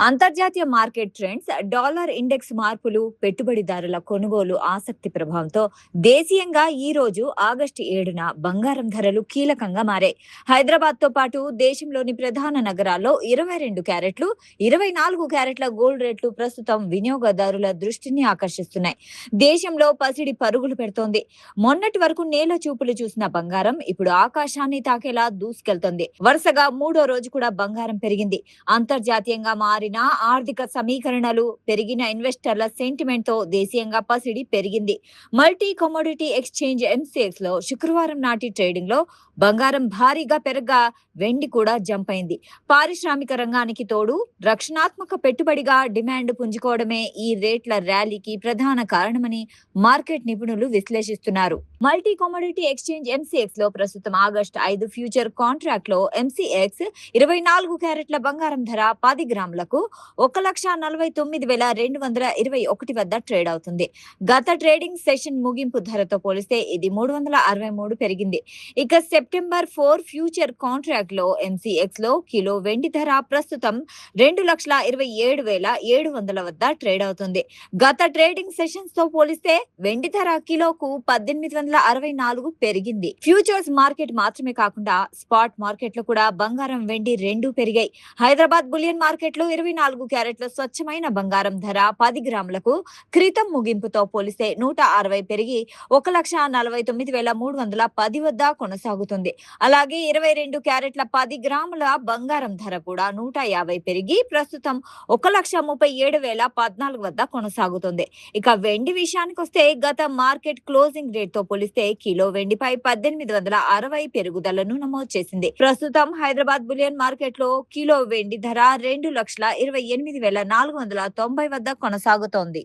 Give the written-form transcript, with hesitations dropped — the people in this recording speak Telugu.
అంతర్జాతీయ మార్కెట్ ట్రెండ్స్, డాలర్ ఇండెక్స్ మార్పులు, పెట్టుబడిదారుల కొనుగోలు ఆసక్తి ప్రభావంతో దేశీయంగా ఈ రోజు ఆగస్టు 7న బంగారం ధరలు కీలకంగా మారాయి. హైదరాబాద్తో పాటు దేశంలోని ప్రధాన నగరాల్లో 22 క్యారెట్లు, 24 క్యారెట్ల గోల్డ్ రేట్లు ప్రస్తుతం వినియోగదారుల దృష్టిని ఆకర్షిస్తున్నాయి. దేశంలో పసిడి పరుగులు పెడుతోంది. మొన్నటి వరకు నేల చూపులు చూసిన బంగారం ఇప్పుడు ఆకాశాన్ని తాకేలా దూసుకెళ్తోంది. వరుసగా మూడో రోజు కూడా బంగారం పెరిగింది. అంతర్జాతీయంగా మారిన ఆర్థిక సమీకరణలు, పెరిగిన ఇన్వెస్టర్ల సెంటిమెంట్ తో దేశీయంగా పసిడి పెరిగింది. మల్టీ కమోడిటీ ఎక్స్చేంజ్ ఎంసీఎక్స్ లో శుక్రవారం నాటి ట్రేడింగ్ లో బంగారం భారీగా పెరగ్గా వెండి కూడా జంప్ అయింది. పారిశ్రామిక రంగానికి తోడు రక్షణాత్మక పెట్టుబడిగా డిమాండ్ పుంజుకోవడమే ఈ రేట్ల ర్యాలీకి ప్రధాన కారణమని మార్కెట్ నిపుణులు విశ్లేషిస్తున్నారు. మల్టీ కమోడిటీ ఎక్స్చేంజ్ ఎంసీఎక్స్ లో ప్రస్తుతం ఆగస్టు 5 ఫ్యూచర్ కాంట్రాక్ట్ లో ఎంసీఎక్స్ 24 క్యారెట్ల బంగారం ధర 10 గ్రాములకు 1,49,221 వద్ద ట్రేడ్ అవుతుంది. గత ట్రేడింగ్ సెషన్ ముగింపు ధరతో పోలిస్తే ఇది 363 పెరిగింది. ఇక సెప్టెంబర్ 4 ఫ్యూచర్ కాంట్రాక్ట్ లో ఎంసీఎక్స్ లో కిలో వెండి ధర ప్రస్తుతం 2,27,700 వద్ద ట్రేడ్ అవుతుంది. గత ట్రేడింగ్ సెషన్స్ తో పోలిస్తే వెండి ధర కిలోకు 1,864 పెరిగింది. ఫ్యూచర్స్ మార్కెట్ మాత్రమే కాకుండా స్పాట్ మార్కెట్ లో కూడా బంగారం, వెండి రెండూ పెరిగాయి. హైదరాబాద్ బులియన్ మార్కెట్ లో 24 క్యారెట్ల స్వచ్ఛమైన బంగారం ధర 10 గ్రాములకు క్రితం ముగింపుతో పోలిస్తే 160 పెరిగి 1,49,310 వద్ద కొనసాగుతుంది. అలాగే 22 క్యారెట్ల 10 గ్రాముల బంగారం ధర కూడా 150 పెరిగి ప్రస్తుతం 1,37,014 వద్ద కొనసాగుతుంది. ఇక వెండి విషయానికొస్తే గత మార్కెట్ క్లోజింగ్ రేట్ తో పోలిస్తే కిలో వెండిపై 1,860 పెరుగుదలను నమోదు చేసింది. ప్రస్తుతం హైదరాబాద్ బులియన్ మార్కెట్ లో కిలో వెండి ధర 2,28,490 వద్ద కొనసాగుతోంది.